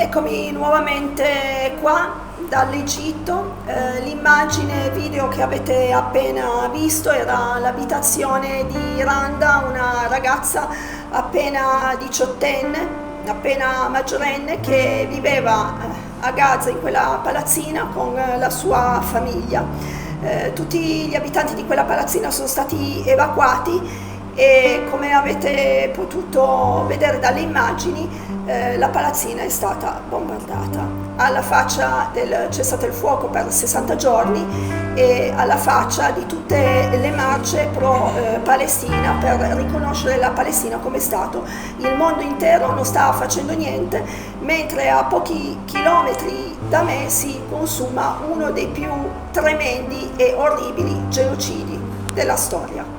Eccomi nuovamente qua dall'Egitto. L'immagine video che avete appena visto era l'abitazione di Randa, una ragazza appena diciottenne, appena maggiorenne, che viveva a Gaza in quella palazzina con la sua famiglia. Tutti gli abitanti di quella palazzina sono stati evacuati e, come avete potuto vedere dalle immagini, la palazzina è stata bombardata alla faccia del cessate il fuoco per 60 giorni e alla faccia di tutte le marce pro Palestina per riconoscere la Palestina come Stato. Il mondo intero non sta facendo niente, mentre a pochi chilometri da me si consuma uno dei più tremendi e orribili genocidi della storia.